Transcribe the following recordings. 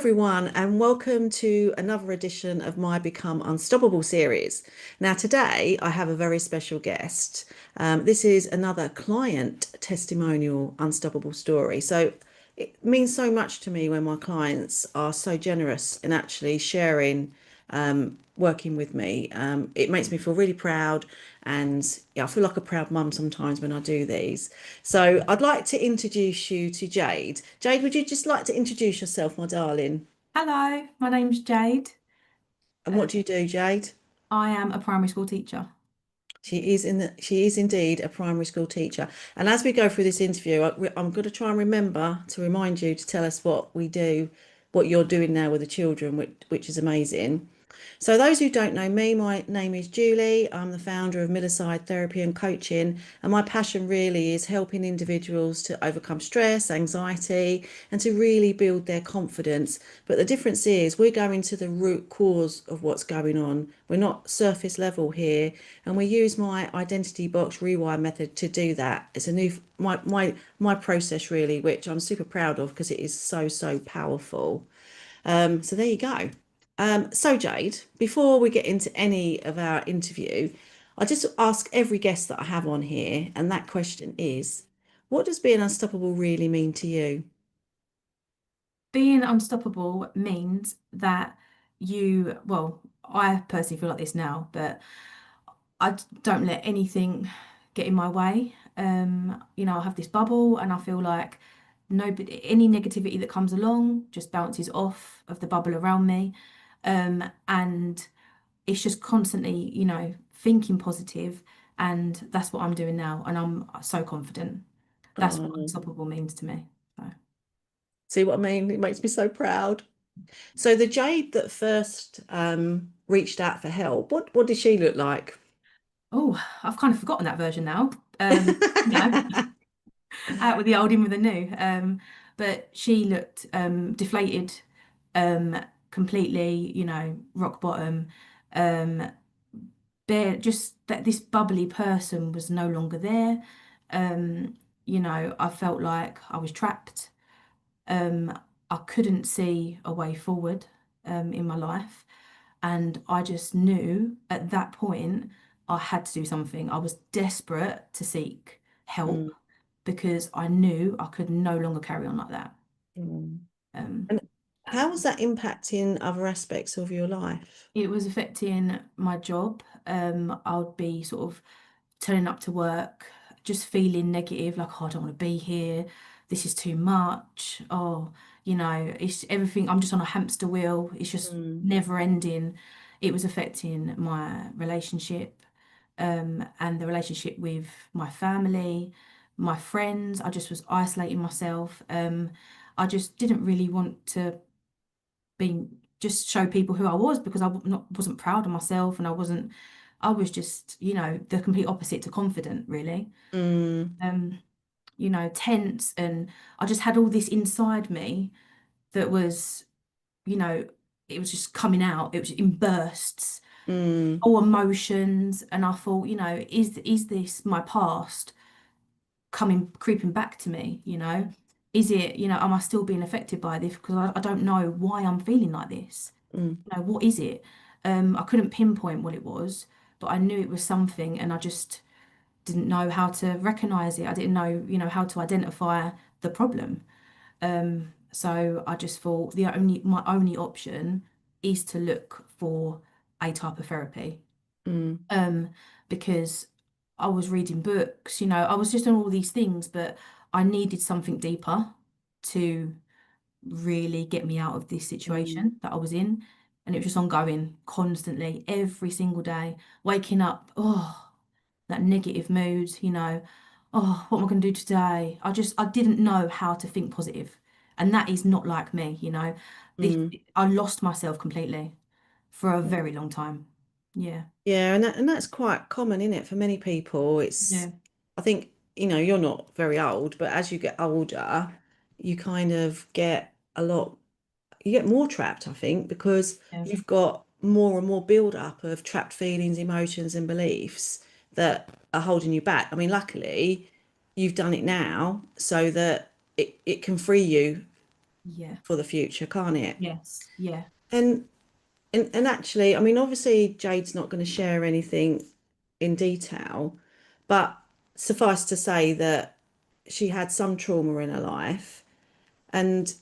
everyone, and welcome to another edition of my Become Unstoppable series. Now, today I have a very special guest. This is another client testimonial unstoppable story. So, it means so much to me when my clients are so generous in actually sharing working with me. It makes me feel really proud, and yeah, I feel like a proud mum sometimes when I do these. So I'd like to introduce you to Jade. Jade, would you just like to introduce yourself, my darling? Hello, my name's Jade. And Uh, what do you do, Jade? I am a primary school teacher. She is indeed a primary school teacher. And as we go through this interview, I'm going to try and remember to remind you to tell us what we do, what you're doing now with the children, which is amazing. So, those who don't know me, my name is Julie. I'm the founder of Millieside Therapy and Coaching, and my passion really is helping individuals to overcome stress, anxiety, and to really build their confidence. But the difference is we're going to the root cause of what's going on. We're not surface level here, and we use my Identity Box Rewire Method to do that. It's a new my process really, which I'm super proud of because it is so powerful. So there you go. So Jade, before we get into any of our interview, I just ask every guest that I have on here, and that question is, what does being unstoppable really mean to you? Being unstoppable means that I personally feel like this now, but don't let anything get in my way. I have this bubble and I feel like any negativity that comes along just bounces off of the bubble around me. And it's just constantly, thinking positive, and that's what I'm doing now, and I'm so confident. That's what Oh, unstoppable means to me. So, see what I mean? It makes me so proud. So the Jade that first reached out for help, what did she look like? oh, I've kind of forgotten that version now. You know, out with the old, in with the new. But she looked deflated, um, completely, rock bottom. Um, just that this bubbly person was no longer there. I felt like I was trapped. I couldn't see a way forward in my life. And I just knew at that point I had to do something. I was desperate to seek help Mm, because I knew I could no longer carry on like that. mm. Um, And how was that impacting other aspects of your life? it was affecting my job. I would be sort of turning up to work, just feeling negative, like, oh, I don't want to be here. This is too much. Oh, it's everything. I'm just on a hamster wheel. It's just Mm, never ending. It was affecting my relationship, and the relationship with my family, my friends. I just was isolating myself. I just didn't really want to be just show people who I was because wasn't proud of myself, and I was just, the complete opposite to confident, really. mm, Um, tense, and I just had all this inside me that was, you know, it was just coming out. It was in bursts, mm, all emotions, and I thought, is this my past coming creeping back to me? Is it, am I still being affected by this? Because I don't know why I'm feeling like this. mm, What is it? I couldn't pinpoint what it was, but I knew it was something, and I just didn't know how to recognize it. I didn't know, how to identify the problem. So I just thought my only option is to look for a type of therapy. mm, Um, because I was reading books, I was just on all these things, but I needed something deeper to really get me out of this mm, situation that I was in. And it was just ongoing constantly, every single day, waking up, oh, that negative mood, oh, what am I going to do today? I didn't know how to think positive. And that is not like me, This, mm. I lost myself completely for a Mm. very long time. Yeah. Yeah, and that's quite common, isn't it? For many people, it's Yeah. I think, you're not very old, but as you get older, you kind of get you get more trapped, I think, because Yeah. you've got more and more build up of trapped feelings, emotions, and beliefs that are holding you back. I mean, luckily, you've done it now so that it can free you Yeah. for the future, can't it? Yes. Yeah. And and actually, I mean, obviously Jade's not going to share anything in detail, but suffice to say that she had some trauma in her life. And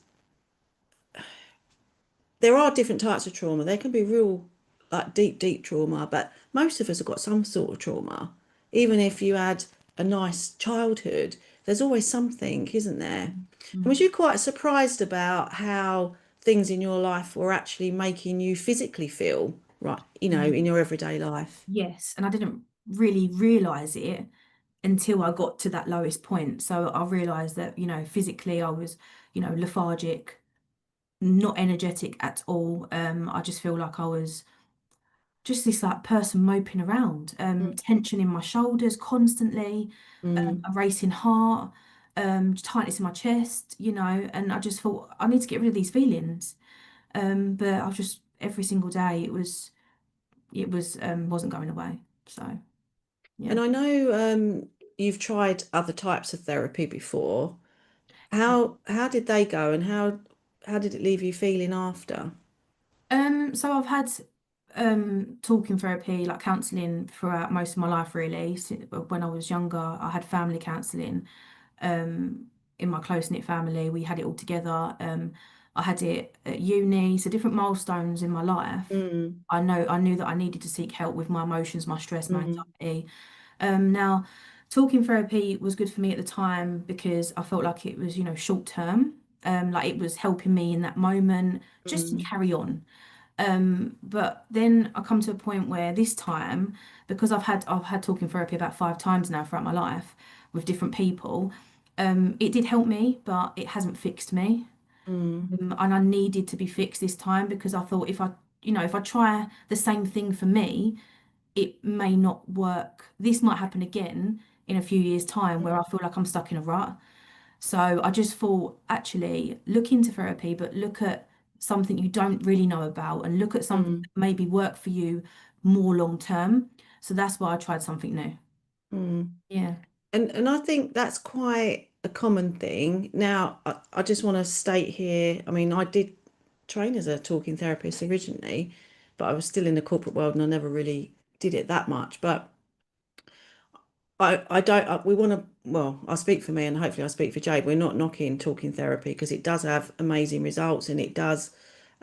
there are different types of trauma. There can be real, like deep trauma, but most of us have got some sort of trauma. Even if you had a nice childhood, there's always something, isn't there? And was Mm. you quite surprised about how things in your life were actually making you physically feel right, in your everyday life? Yes. And I didn't really realize it until I got to that lowest point. So I realized that, physically I was, lethargic, not energetic at all. I just feel like I was just this like person moping around, tension in my shoulders constantly, Mm. a racing heart, tightness in my chest, and I just thought I need to get rid of these feelings. But I just every single day it was wasn't going away. So yeah. And I know you've tried other types of therapy before. How did they go, and how did it leave you feeling after? So I've had talking therapy, like counselling throughout most of my life really. When I was younger, I had family counselling. Um in my close-knit family, we had it all together. I had it at uni, so different milestones in my life. Mm. I knew that I needed to seek help with my emotions, my stress, my Mm. anxiety. Now, talking therapy was good for me at the time because I felt like it was, short term. Like it was helping me in that moment just to Mm. carry on. But then I come to a point where this time, because I've had talking therapy about 5 times now throughout my life with different people, it did help me, but it hasn't fixed me. Mm. And I needed to be fixed this time because I thought if I try the same thing for me, it may not work. This might happen again in a few years' time where I feel like I'm stuck in a rut. So I just thought, actually, look into therapy, but look at something you don't really know about and look at something Mm. that maybe work for you more long term. So that's why I tried something new. Mm. Yeah. And I think that's quite a common thing. Now, I just want to state here, I mean, I did train as a talking therapist originally, but I was still in the corporate world and I never really did it that much. But I don't, we want to, well, I speak for me and hopefully I speak for Jade. We're not knocking talking therapy because it does have amazing results and it does,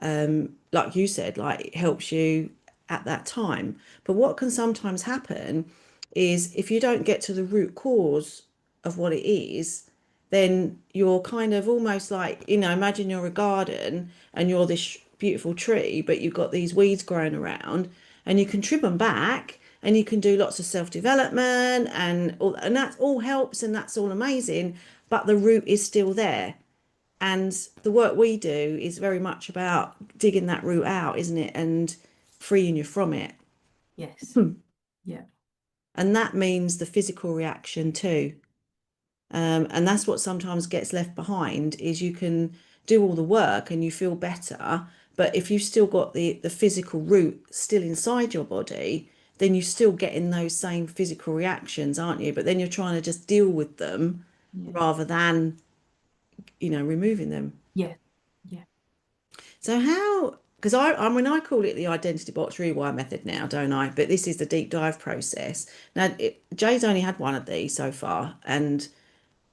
like you said, like it helps you at that time. But what can sometimes happen is if you don't get to the root cause of what it is, then you're kind of almost like, imagine you're a garden and you're this beautiful tree, but you've got these weeds growing around and you can trim them back and you can do lots of self-development and that all helps and that's all amazing, but the root is still there. And the work we do is very much about digging that root out, isn't it? And freeing you from it. Yes. Hmm. Yeah. And that means the physical reaction too. And that's what sometimes gets left behind is you can do all the work and you feel better, but if you've still got the physical root still inside your body, then you're still getting those same physical reactions, aren't you? But then you're trying to just deal with them Yeah. rather than, removing them. Yeah. Yeah. So how, because I mean, I call it the Identity Box Rewire Method now, don't I? But this is the deep dive process. Now, Jay's only had one of these so far, and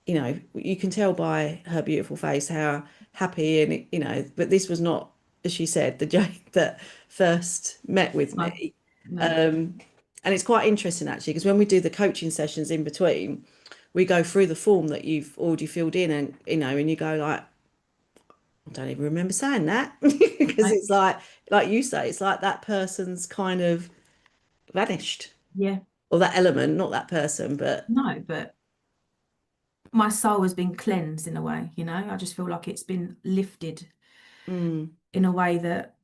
you can tell by her beautiful face how happy and, but this was not, as she said, the Jade that first met with No. me. No. Um, and it's quite interesting actually, because when we do the coaching sessions in between, we go through the form that you've already filled in and, and you go like, I don't even remember saying that because No. it's like you say, it's like that person's kind of vanished Yeah. or that element, not that person, but No, but my soul has been cleansed in a way, I just feel like it's been lifted mm, in a way that,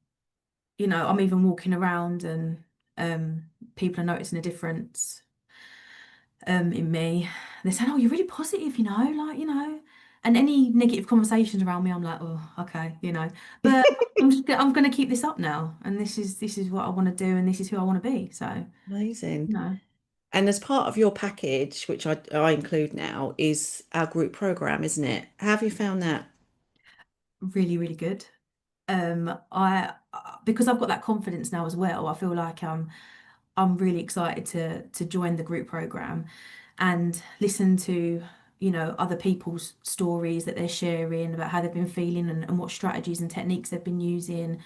I'm even walking around and people are noticing a difference in me. They're saying, "Oh, you're really positive, like, and any negative conversations around me, I'm like, oh, okay, But I'm gonna keep this up now, and this is what I want to do, and this is who I want to be. So, amazing. you know, And as part of your package, which I include now, is our group program, isn't it? How have you found that? really, really good. I because I've got that confidence now as well, I feel like I'm really excited to join the group program and listen to, other people's stories that they're sharing about how they've been feeling and what strategies and techniques they've been using.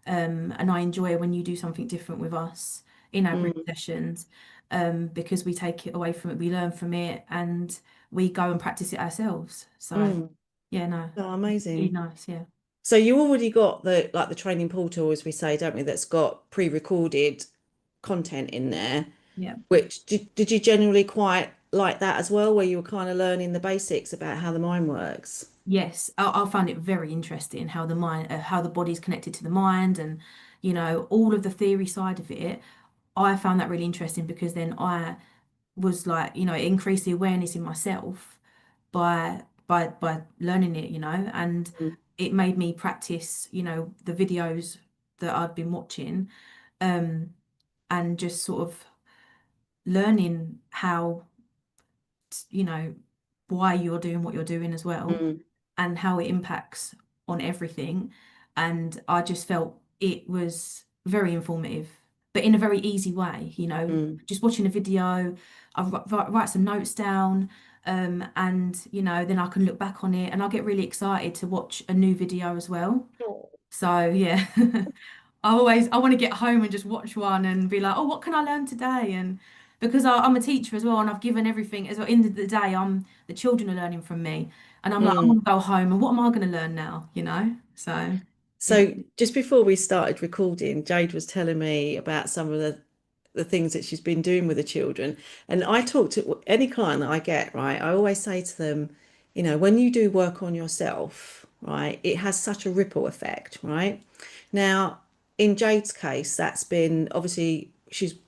And I enjoy when you do something different with us in our group Mm, sessions, because we take it away from it, we learn from it, and we go and practice it ourselves. So mm. yeah, no, Oh, really amazing. nice. Yeah. So you already got the training portal, as we say, don't we, that's got pre-recorded content in there, Yeah. which did you generally quite like that as well, where you were kind of learning the basics about how the mind works? Yes, I found it very interesting how the mind, how the body's connected to the mind, and all of the theory side of it. I found that really interesting because then I was like, it increased the awareness in myself by learning it, and Mm, it made me practice, the videos that I'd been watching, um, and just sort of learning how, you know, why you're doing what you're doing as well mm, and how it impacts on everything. And I just felt it was very informative, but in a very easy way, mm. just watching a video, I write some notes down, and then I can look back on it and I get really excited to watch a new video as well. Oh. So yeah, I want to get home and just watch one and be like, oh, what can I learn today? And because I'm a teacher as well, and I've given everything as well. In the day, the children are learning from me, and I'm like, I Mm. want to go home, and what am I going to learn now? So yeah, So just before we started recording, Jade was telling me about some of the things that she's been doing with the children. And I talk to any client that I get, right? I always say to them, when you do work on yourself, right, it has such a ripple effect, right? Now, in Jade's case, that's been obviously she's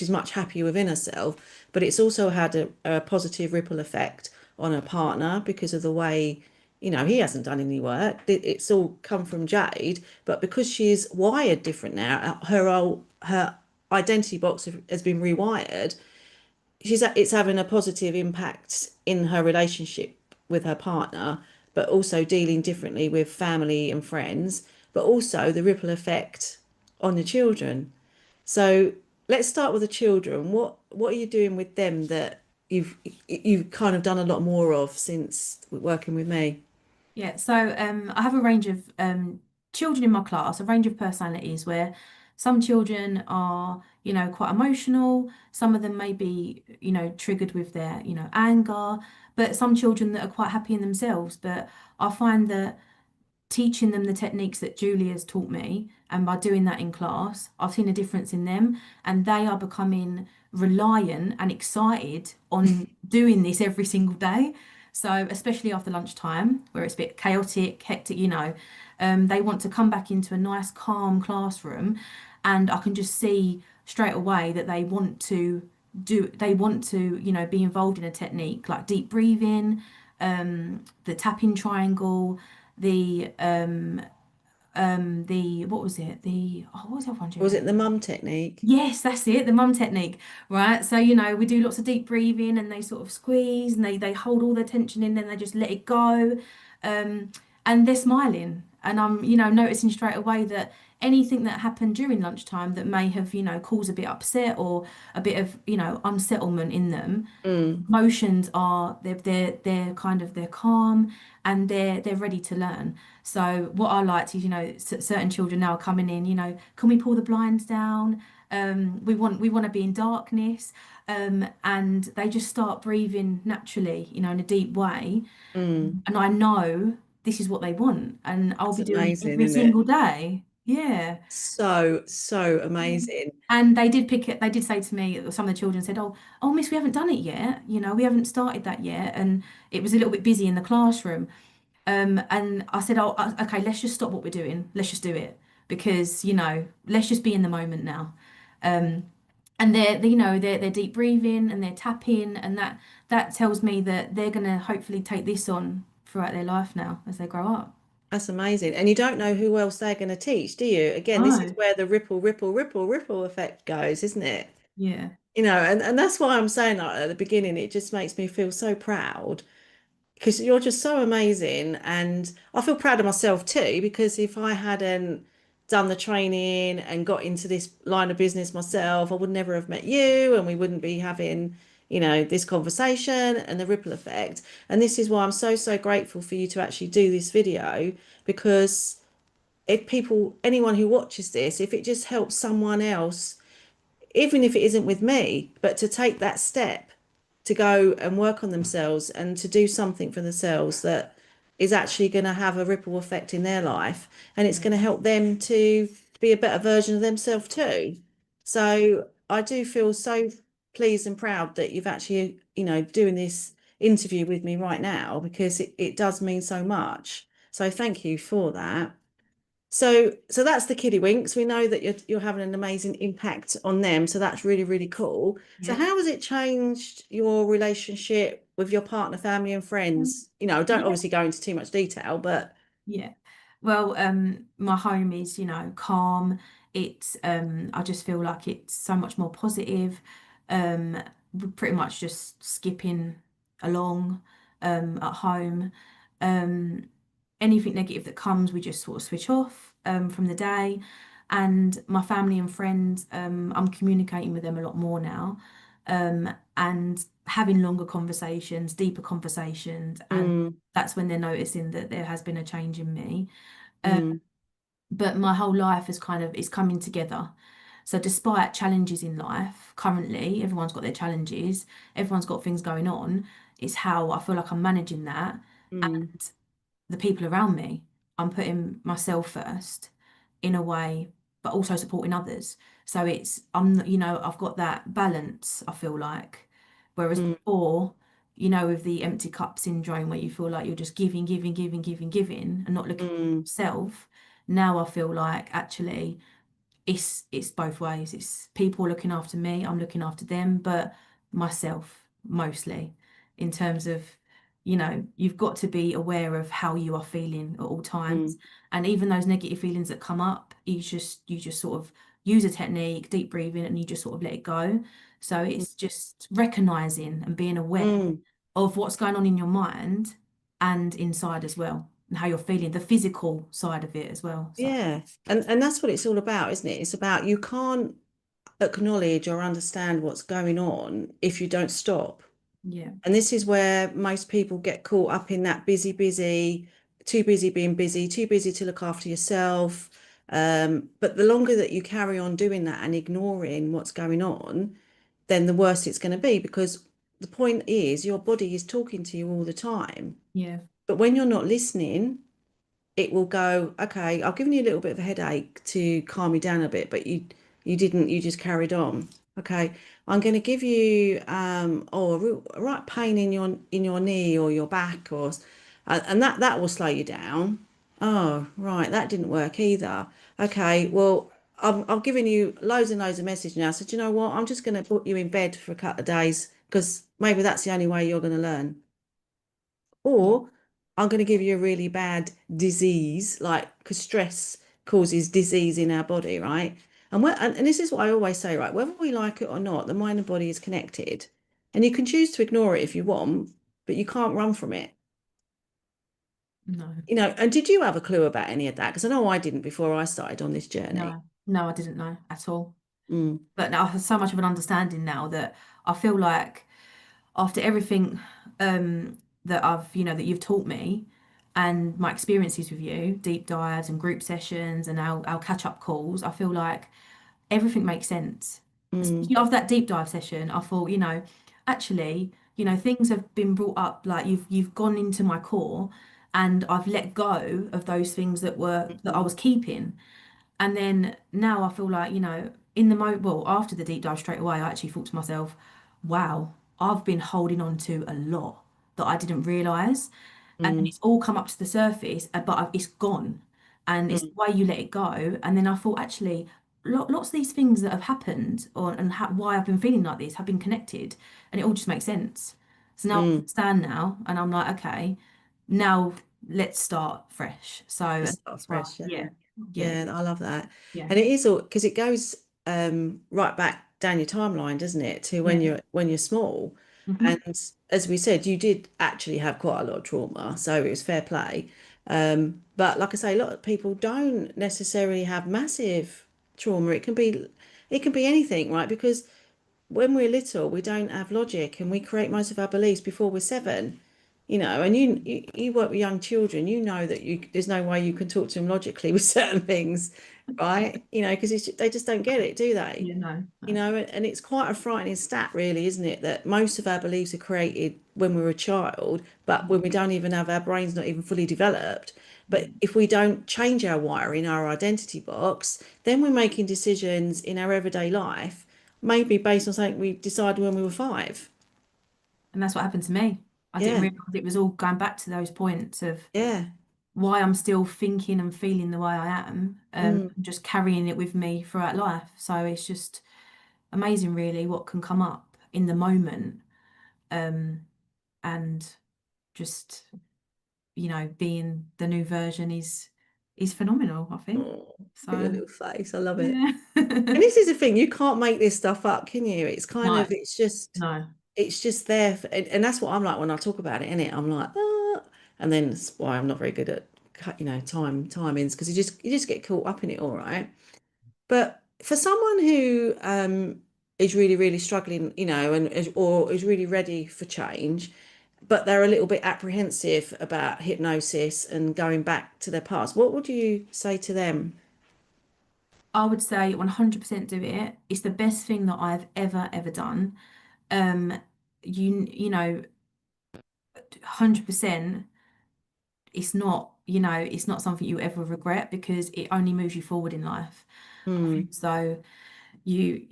much happier within herself, but it's also had a positive ripple effect on her partner because of the way, he hasn't done any work. It's all come from Jade, but because she's wired different now, her identity box has been rewired. It's having a positive impact in her relationship with her partner, but also dealing differently with family and friends, but also the ripple effect on the children. So let's start with the children. What are you doing with them that you've kind of done a lot more of since working with me? yeah. So I have a range of children in my class, a range of personalities where some children are, quite emotional. Some of them may be, triggered with their, anger, but some children that are quite happy in themselves. But I find that teaching them the techniques that Julie has taught me, and by doing that in class, I've seen a difference in them, and they are becoming reliant and excited on doing this every single day. So, especially after lunchtime, where it's a bit chaotic, hectic, they want to come back into a nice, calm classroom, and I can just see straight away that they want to, be involved in a technique like deep breathing, the tapping triangle, the what was it? What was the other one, Was Julie? it the mum technique? Yes, that's it, the mum technique, right? So, we do lots of deep breathing and they sort of squeeze and they hold all their tension in, then they just let it go. Um, and they're smiling. And I'm, noticing straight away that anything that happened during lunchtime that may have, caused a bit upset or a bit of, unsettlement in them, Mm, emotions are they're kind of they're calm and they're ready to learn. So what I liked is, certain children now are coming in, can we pull the blinds down? We want to be in darkness, and they just start breathing naturally, in a deep way. mm. And I know this is what they want, and I'll It's be doing it amazing, every isn't it? single day. Yeah. So Yeah. amazing. And they did pick it, they did say to me, some of the children said, oh, miss, we haven't done it yet. We haven't started that yet. And it was a little bit busy in the classroom. And I said, oh, okay, let's just stop what we're doing. Let's just do it because, let's just be in the moment now. Um, and they're deep breathing and they're tapping, and that tells me that they're gonna hopefully take this on throughout their life now as they grow up. That's amazing. And you don't know who else they're going to teach, do you? Again, this is Oh, where the ripple effect goes, isn't it? yeah. And that's why I'm saying, like, at the beginning, it just makes me feel so proud, because you're just so amazing. And I feel proud of myself too, because if I hadn't done the training and got into this line of business myself, I would never have met you and we wouldn't be having, this conversation and the ripple effect. And this is why I'm so, so grateful for you to actually do this video, because if people, anyone who watches this, if it just helps someone else, even if it isn't with me, but to take that step to go and work on themselves and to do something for themselves that is actually going to have a ripple effect in their life, and it's Yeah. going to help them to be a better version of themselves too. So I do feel so pleased and proud that you've actually, doing this interview with me right now, because it does mean so much. So thank you for that. So that's the kiddie winks. We know that you're having an amazing impact on them. So that's really, really cool. So Yeah. how has it changed your relationship with your partner, family, and friends? Don't Yeah. obviously go into too much detail, but Yeah. Well, my home is, calm. It's I just feel like it's so much more positive. We're pretty much just skipping along at home. Um, Anything negative that comes, we just sort of switch off from the day. And my family and friends, I'm communicating with them a lot more now. And having longer conversations, deeper conversations, and mm, that's when they're noticing that there has been a change in me. Um, mm, but my whole life is coming together. So despite challenges in life, currently everyone's got their challenges, everyone's got things going on. It's how I feel like I'm managing that mm, and the people around me. I'm putting myself first in a way, but also supporting others. So I've got that balance, I feel like. Whereas mm, before, with the empty cup syndrome where you feel like you're just giving, giving, giving, giving, giving and not looking at mm, yourself, now I feel like actually it's both ways. It's people looking after me, I'm looking after them, but myself mostly in terms of, you've got to be aware of how you are feeling at all times. mm, And even those negative feelings that come up, you just sort of use a technique, deep breathing, and you just sort of let it go. So it's just recognizing and being aware mm. of what's going on in your mind and inside as well, and how you're feeling, the physical side of it as well. So Yeah. And that's what it's all about, isn't it? It's about, you can't acknowledge or understand what's going on if you don't stop. yeah, And this is where most people get caught up in that busy, busy, too busy being busy, too busy to look after yourself. But the longer that you carry on doing that and ignoring what's going on, then the worse it's going to be, because the point is your body is talking to you all the time. yeah, But when you're not listening, it will go, okay, I've given you a little bit of a headache to calm you down a bit, but you didn't, you just carried on. Okay, I'm going to give you a right pain in your knee or your back, and that will slow you down. Oh, right, that didn't work either. Okay, well, I've given you loads and loads of message now. So do you know what? I'm just going to put you in bed for a couple of days, because maybe that's the only way you're going to learn. yeah, Or I'm going to give you a really bad disease, like, because stress causes disease in our body, right? And this is what I always say, right? Whether we like it or not, the mind and body is connected. And you can choose to ignore it if you want, but you can't run from it. no. And did you have a clue about any of that? Because I know I didn't before I started on this journey. No, no, I didn't know at all. Mm, But now I have so much of an understanding now that I feel like after everything that you've taught me and my experiences with you, deep dives and group sessions and our catch-up calls, I feel like everything makes sense. mm, Especially after that deep dive session, I thought, actually, things have been brought up, like you've gone into my core and I've let go of those things that I mm, was keeping. And then now I feel like, in the moment, well, after the deep dive straight away, I actually thought to myself, wow, I've been holding on to a lot that I didn't realize. And then mm, it's all come up to the surface, but it's gone. And it's the mm, way you let it go. And then I thought, actually, lots of these things that have happened and why I've been feeling like this have been connected. And it all just makes sense. So now I mm. understand now, and I'm like, okay, now let's start fresh. So, It and starts that's why, fresh, yeah. yeah, yeah, Yeah, I love that. yeah. And it is all because it goes right back down your timeline, doesn't it, to Yeah, when you're small. Hmm. And as we said, you did actually have quite a lot of trauma, so it was fair play. But like I say, a lot of people don't necessarily have massive trauma. It can be anything, right? Because when we're little, we don't have logic and we create most of our beliefs before we're 7. And you work with young children, you know that there's no way you can talk to them logically with certain things, right? Because they just don't get it, do they? Yeah, no, You no. know, and it's quite a frightening stat, really, isn't it? That most of our beliefs are created when we were a child, but when we don't even have our brains not even fully developed. But if we don't change our wiring, our identity box, then we're making decisions in our everyday life, maybe based on something we decided when we were 5. And that's what happened to me. I didn't Yeah, realize it was all going back to those points of yeah. why I'm still thinking and feeling the way I am, Mm. just carrying it with me throughout life. So it's just amazing, really, what can come up in the moment, um, and just being the new version is phenomenal, I think. Oh, your So little face, I love it. yeah. And this is the thing, you can't make this stuff up, can you? It's kind No, of, no. it's just there. And that's what I'm like when I talk about it, innit? I'm like, ah. And then that's why I'm not very good at, timings, because you just get caught up in it, all right. But for someone who is really, really struggling, or is really ready for change, but they're a little bit apprehensive about hypnosis and going back to their past, what would you say to them? I would say 100% do it. It's the best thing that I've ever done. Um, you know, 100%, it's not something you ever regret because it only moves you forward in life. I feel Mm, as though you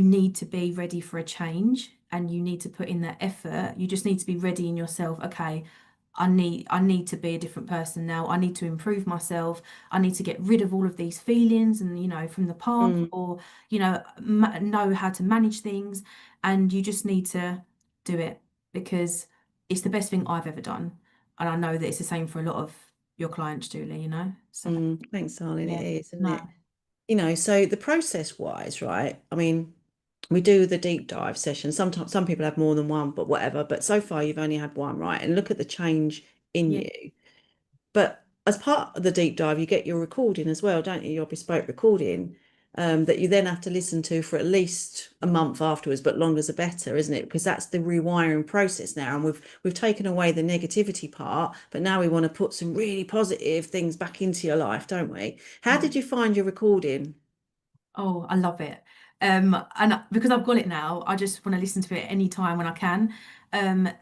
need to be ready for a change and you need to put in that effort. You just need to be ready in yourself. Okay, I need to be a different person now. I need to improve myself. I need to get rid of all of these feelings and from the past, mm, or know how to manage things. And you just need to do it because it's the best thing I've ever done. And I know that it's the same for a lot of your clients, Julie. So thanks, darling. It yeah, is, isn't no, it? So the process wise, right? I mean, we do the deep dive session. Sometimes some people have more than one, but whatever. But so far, you've only had one, right? And look at the change in yeah. you. But as part of the deep dive, you get your recording as well, don't you? Your bespoke recording, that you then have to listen to for at least a month afterwards, but longer's the better, isn't it? Because that's the rewiring process now. And we've taken away the negativity part, but now we want to put some really positive things back into your life, don't we? How Yeah. did you find your recording? Oh, I love it. And because I've got it now, I just want to listen to it any time when I can.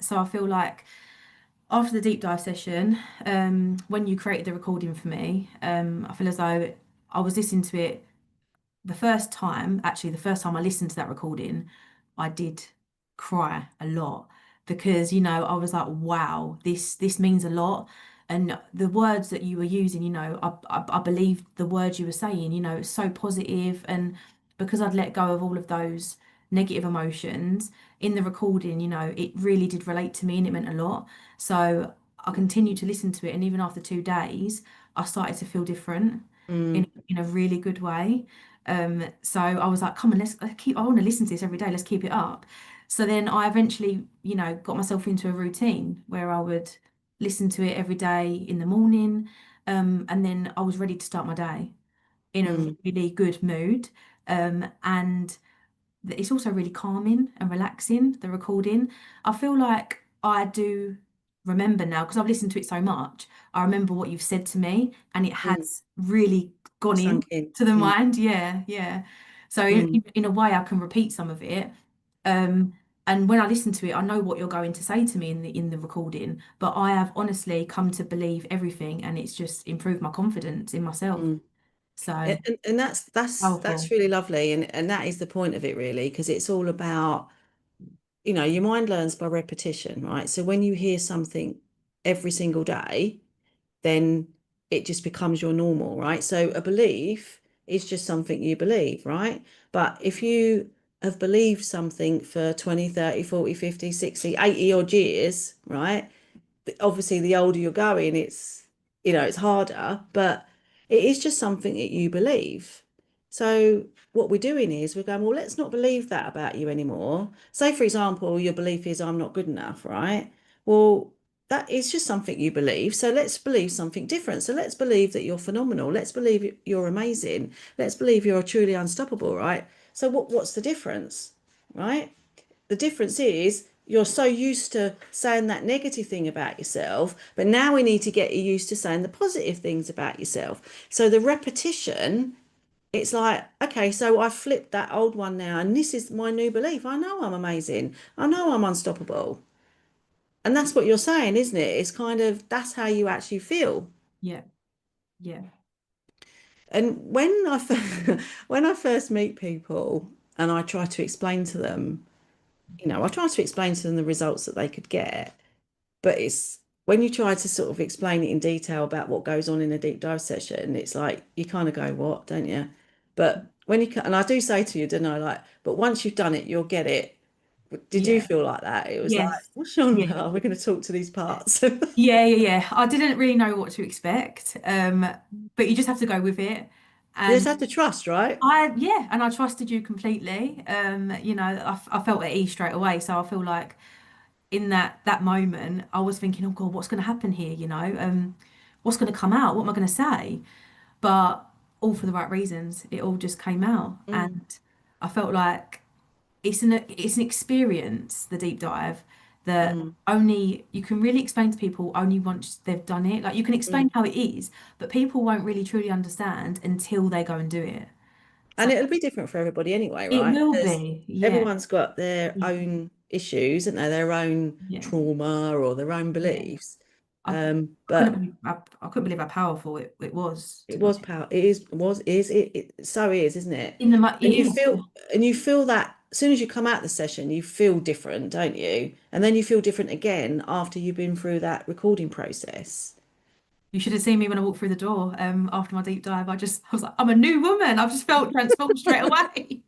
So I feel like after the deep dive session, when you created the recording for me, I feel as though I was listening to it the first time I listened to that recording, I did cry a lot because, I was like, wow, this means a lot. And the words that you were using, I believed the words you were saying, it's so positive. And because I'd let go of all of those negative emotions in the recording, it really did relate to me and it meant a lot. So I continued to listen to it. And even after 2 days, I started to feel different Mm, in a really good way. So I was like, come on, I want to listen to this every day. Let's keep it up. So then I eventually, got myself into a routine where I would listen to it every day in the morning. And then I was ready to start my day in a mm, really good mood. And it's also really calming and relaxing, the recording. I feel like I do remember now because I've listened to it so much. I remember what you've said to me, and it mm. has really gone in Sunk in. to the Mm, mind. Yeah, yeah. So mm, in a way, I can repeat some of it. Um, and when I listen to it, I know what you're going to say to me in the recording. But I have honestly come to believe everything, and it's just improved my confidence in myself. mm. So And that's powerful. really lovely, and that is the point of it, really, because it's all about, your mind learns by repetition, right? So when you hear something every single day, then it just becomes your normal, right? So a belief is just something you believe, right? But if you have believed something for 20, 30, 40, 50, 60, 80 odd years, right? Obviously the older you're going, it's harder, but it is just something that you believe. So what we're doing is we're going, well, let's not believe that about you anymore. Say, for example, your belief is I'm not good enough, right? Well, that is just something you believe. So let's believe something different. So let's believe that you're phenomenal. Let's believe you're amazing. Let's believe you're truly unstoppable, right? So what's the difference, right? The difference is you're so used to saying that negative thing about yourself, but now we need to get you used to saying the positive things about yourself. So the repetition, it's like, okay, so I flipped that old one now, and this is my new belief. I know I'm amazing. I know I'm unstoppable. And that's what you're saying, isn't it? It's kind of that's how you actually feel. Yeah, yeah. And when I first meet people and I try to explain to them, I try to explain to them the results that they could get. But it's when you try to sort of explain it in detail about what goes on in a deep dive session, it's like you kind of go, what, don't you? But when and I do say to you, don't I, like, but once you've done it, you'll get it. Did you Yeah. feel like that? It was like, Yes. what's on Yeah. now? We're going to talk to these parts. Yeah, yeah, yeah. I didn't really know what to expect. But you just have to go with it. You just And have to trust, right? yeah, and I trusted you completely. I felt at ease straight away. So I feel like in that moment, I was thinking, oh God, what's going to happen here? What's going to come out? What am I going to say? But all for the right reasons. It all just came out, Mm, and I felt like it's an experience, the deep dive, that mm, only you can really explain to people only once they've done it. Like you can explain mm. how it is, but people won't really truly understand until they go and do it. So And it'll be different for everybody anyway, it right? will Because be, yeah, everyone's got their yeah, own issues, and their own yeah, trauma or their own yeah. beliefs. I, I couldn't But believe I couldn't believe how powerful it was, it to be was honest. power. It is was is it so is, isn't it? It is. And you feel that as soon as you come out the session, you feel different, don't you? And then you feel different again after you've been through that recording process. You should have seen me when I walked through the door after my deep dive. I was like, I'm a new woman. I've just felt transformed straight away.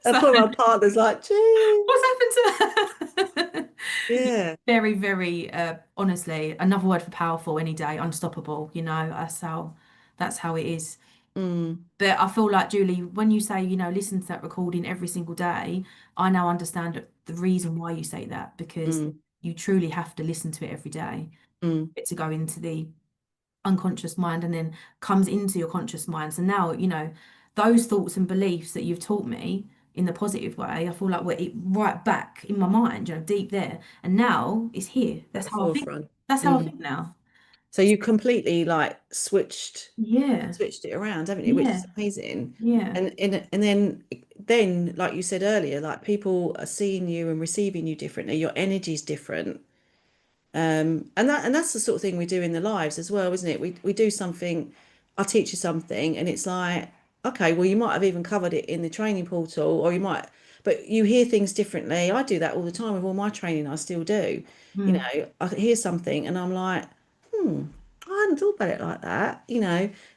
And So poor old partner's like, gee, what's happened to her? Yeah, yeah. very, very honestly, another word for powerful any day, unstoppable, that's how it is. Mm, But I feel like, Julie, when you say, listen to that recording every single day, I now understand the reason why you say that, because mm, you truly have to listen to it every day mm, for it to go into the unconscious mind and then comes into your conscious mind. So now, those thoughts and beliefs that you've taught me in the positive way, I feel like right back in my mind, deep there. And now it's here. at That's the how I think. forefront. That's how I Mm. think now. So you completely like Yeah, switched it around, haven't you? Which yeah, is amazing. yeah, And then like you said earlier, like people are seeing you and receiving you differently. Your energy's different. And that's the sort of thing we do in the lives as well, isn't it? We do something, I teach you something, and it's like, okay, well, you might have even covered it in the training portal, or you might, but you hear things differently. I do that all the time with all my training, I still do. mm, I hear something and I'm like, I hadn't thought about it like that.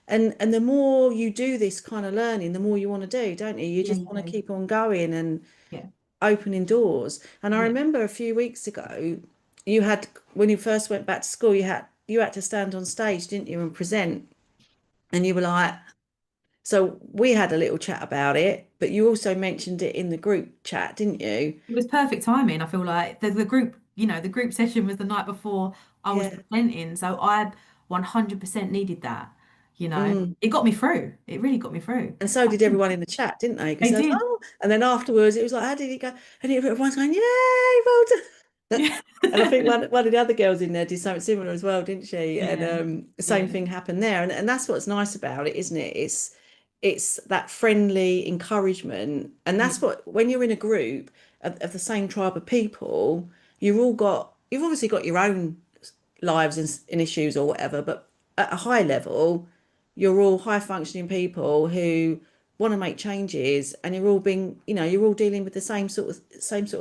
And the more you do this kind of learning, the more you want to do, don't you? You yeah, just you want to do. keep on going and Yeah, opening doors. And I yeah. remember a few weeks ago, you had when you first went back to school, you had to stand on stage, didn't you, and present. And you were like, so we had a little chat about it, but you also mentioned it in the group chat, didn't you? It was perfect timing. I feel like the group, the group session was the night before I was Yeah. presenting, so I 100% needed that. Mm. It got me through. It really got me through. And so did everyone in the chat, didn't they? Because They they was, did. oh, and then afterwards it was like, how did it go? And everyone's going, yay, well done. Yeah. And I think one of the other girls in there did something similar as well, didn't she? And Yeah. the same Yeah. thing happened there. And that's what's nice about it, isn't it? It's that friendly encouragement. And Yeah. that's what when you're in a group of the same tribe of people, you've obviously got your own lives and issues or whatever, but at a high level, you're all high functioning people who want to make changes, and you're all dealing with the same sort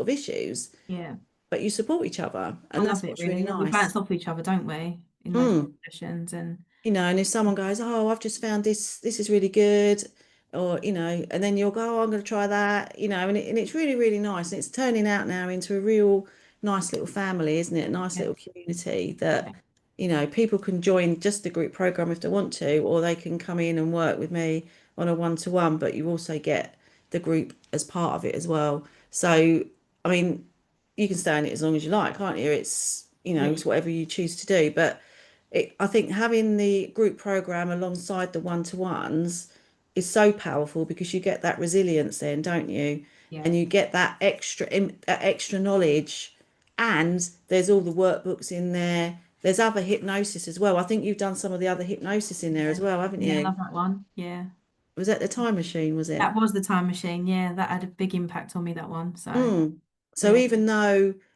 of issues, Yeah. but you support each other, I and love that's it what's really really. We nice. bounce off each other, don't we, in those Mm. sessions and And if someone goes, oh, I've just found this is really good, or and then you'll go, oh, I'm going to try that, and it's really, really nice. And it's turning out now into a real nice little family, isn't it? A nice yeah. little community that, Yeah. people can join just the group program if they want to, or they can come in and work with me on a one-to-one, but you also get the group as part of it as well. So, I mean, you can stay in it as long as you like, can't you? It's, Yeah. it's whatever you choose to do. But I think having the group program alongside the one-to-ones is so powerful because you get that resilience then, don't you? Yeah. And you get that extra knowledge, and there's all the workbooks in there. There's other hypnosis as well. I think you've done some of the other hypnosis in there Yeah. as well, haven't Yeah, I you? love that one. Yeah. Was that the time machine, was it? That was the time machine. Yeah, that had a big impact on me, that one. So, Mm. So yeah.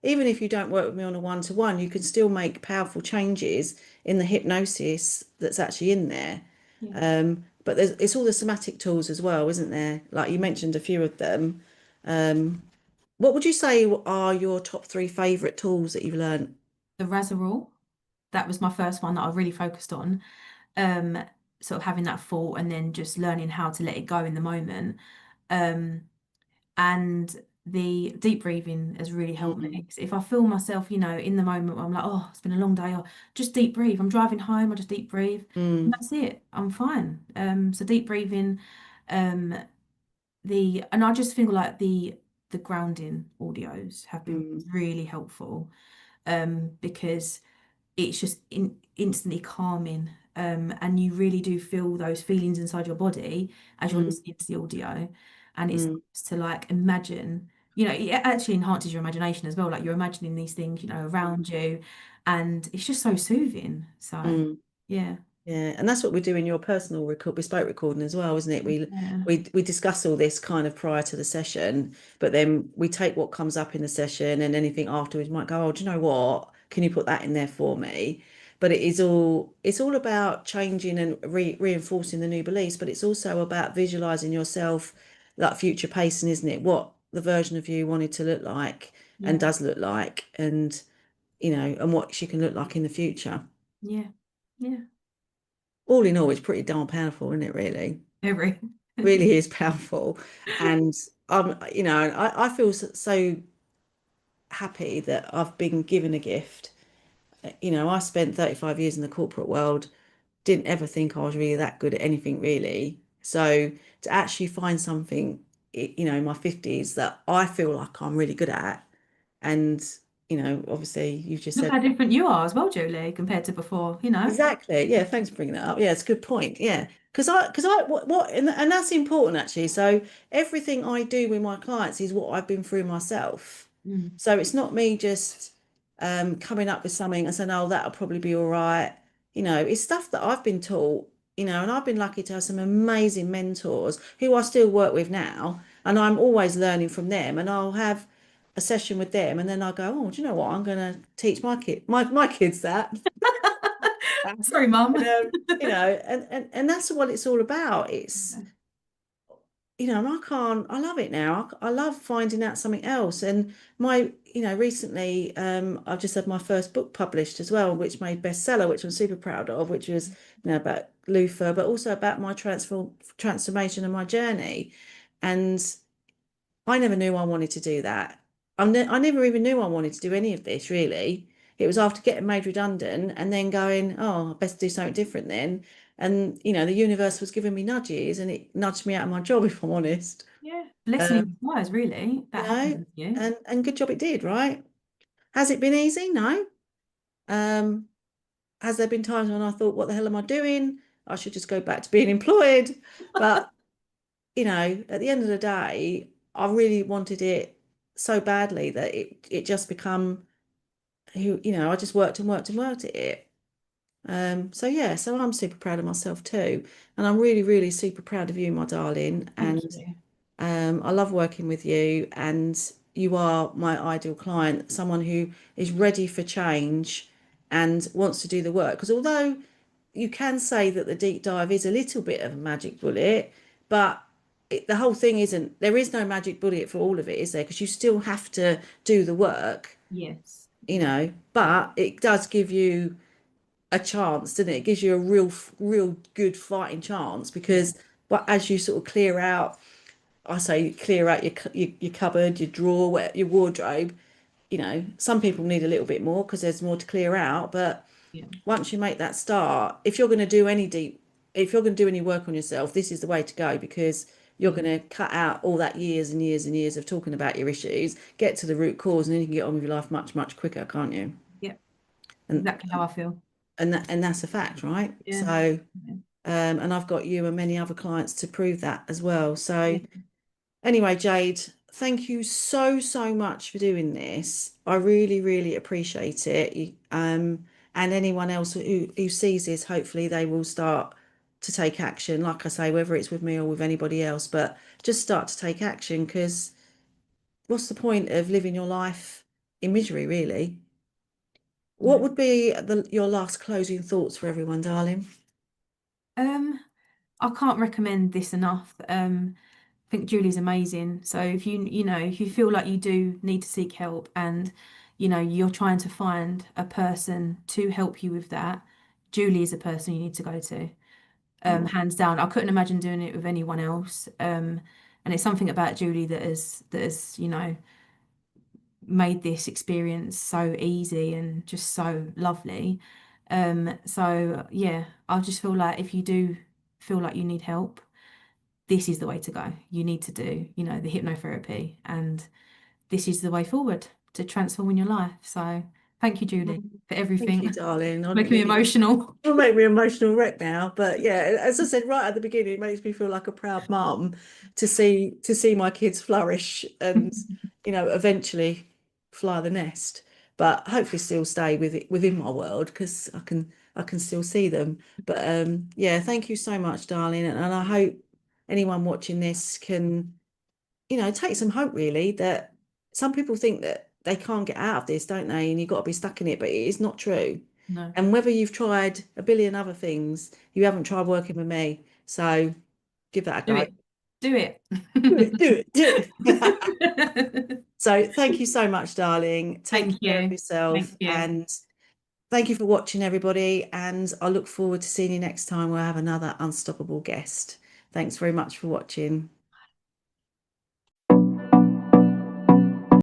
even if you don't work with me on a one-to-one, you can still make powerful changes in the hypnosis that's actually in there. Yeah. But it's all the somatic tools as well, isn't there? Like you mentioned a few of them. What would you say are your top three favorite tools that you've learned? The Razorol, that was my first one that I really focused on. Um, Sort of having that thought and then just learning how to let it go in the moment. Um, and the deep breathing has really helped me. Mm, 'Cause if I feel myself, in the moment where I'm like, oh, it's been a long day, or just deep breathe. I'm driving home, I just deep breathe, and mm, that's it. I'm fine. So deep breathing, um, and I just feel like the grounding audios have been mm, really helpful, because it's just instantly calming. And you really do feel those feelings inside your body as you're mm, listening to the audio. And it's mm, nice to like imagine, it actually enhances your imagination as well. Like you're imagining these things, around you, and it's just so soothing. So, mm. yeah. Yeah, and that's what we do in your personal bespoke recording as well, isn't it? We Yeah. we we discuss all this kind of prior to the session, but then we take what comes up in the session and anything afterwards might go, oh, do you know what? Can you put that in there for me? But it's all about changing and reinforcing the new beliefs, but it's also about visualizing yourself like future pacing, isn't it? What the version of you wanted to look like and Yeah. does look like, and and what she can look like in the future. Yeah. Yeah. All in all, it's pretty darn powerful, isn't it, really? Every. Really is powerful. And I feel so happy that I've been given a gift. I spent 35 years in the corporate world, didn't ever think I was really that good at anything, really. So to actually find something, in my 50s that I feel like I'm really good at, and, obviously you've just Look said. how different you are as well, Julie, compared to before. Exactly. Yeah. Thanks for bringing that up. Yeah, it's a good point. Yeah. And that's important actually. So everything I do with my clients is what I've been through myself. Mm. So it's not me just coming up with something and saying, oh, that'll probably be all right. It's stuff that I've been taught, and I've been lucky to have some amazing mentors who I still work with now. And I'm always learning from them. And I'll have a session with them and then I go, oh, do you know what? I'm gonna teach my kids that. Sorry, And, Mum. and that's what it's all about. It's, Yeah. and I love it now. I love finding out something else. And recently, I've just had my first book published as well, which made bestseller, which I'm super proud of, which was, about Luther, but also about my transformation and my journey. And I never knew I wanted to do that. I never even knew I wanted to do any of this really. It was after getting made redundant and then going, oh, I best do something different then. And, the universe was giving me nudges and it nudged me out of my job, if I'm honest. Yeah. Blessing in Um, disguise, really. you That happened know, with you. and good job it did, right? Has it been easy? No. Um, has there been times when I thought, what the hell am I doing? I should just go back to being employed. But at the end of the day, I really wanted it so badly that it just become who, I just worked and worked and worked at it. So yeah, so I'm super proud of myself too. And I'm really, really super proud of you, my darling. Thank And you. I love working with you, and you are my ideal client, someone who is ready for change and wants to do the work. Because although you can say that the deep dive is a little bit of a magic bullet, but the whole thing isn't, there is no magic bullet for all of it, is there? Because you still have to do the work, Yes. Yeah. but it does give you a chance, doesn't it? It gives you a real good fighting chance Yeah. because, but as you sort of clear out, I say clear out your cupboard, your drawer, your wardrobe. Some people need a little bit more because there's more to clear out. But Yeah. once you make that start, if you're going to do any deep if you're going to do any work on yourself, this is the way to go, because you're Yeah. going to cut out all that years and years and years of talking about your issues, get to the root cause, and then you can get on with your life much, much quicker, can't you? Yeah. And Exactly how I feel. that's a fact, right? Yeah. So, Yeah. and I've got you and many other clients to prove that as well. So, Yeah. anyway, Jade, thank you so, so much for doing this. I really, really appreciate it. And anyone else who sees this, hopefully they will start to take action. Like I say, whether it's with me or with anybody else, but just start to take action, because what's the point of living your life in misery, really? What No. would be your last closing thoughts for everyone, darling? Um, I can't recommend this enough. I think Julie's amazing. So if if you feel like you do need to seek help and, you're trying to find a person to help you with that, Julie is a person you need to go to. Oh, Hands down. I couldn't imagine doing it with anyone else. And it's something about Julie that has, made this experience so easy and just so lovely. So yeah, I just feel like if you do feel like you need help, this is the way to go. You need to do, the hypnotherapy, and this is the way forward to transforming your life. So thank you, Julie, for thank everything. you, darling. I Making me really emotional. It'll make me emotional wreck now. But yeah, as I said right at the beginning, it makes me feel like a proud mum to see my kids flourish and, eventually fly the nest. But hopefully still stay within my world, because I can still see them. But yeah, thank you so much, darling. And I hope anyone watching this can, take some hope, really, that some people think that they can't get out of this, don't they? And you've got to be stuck in it, but it is not true. No, And whether you've tried a billion other things, you haven't tried working with me. So give that a do go. it. Do it. Do it, do it, do it. So thank you so much, darling. Take Thank care of you. yourself, Thank you. and thank you for watching, everybody. And I look forward to seeing you next time. We'll have another unstoppable guest. Thanks very much for watching.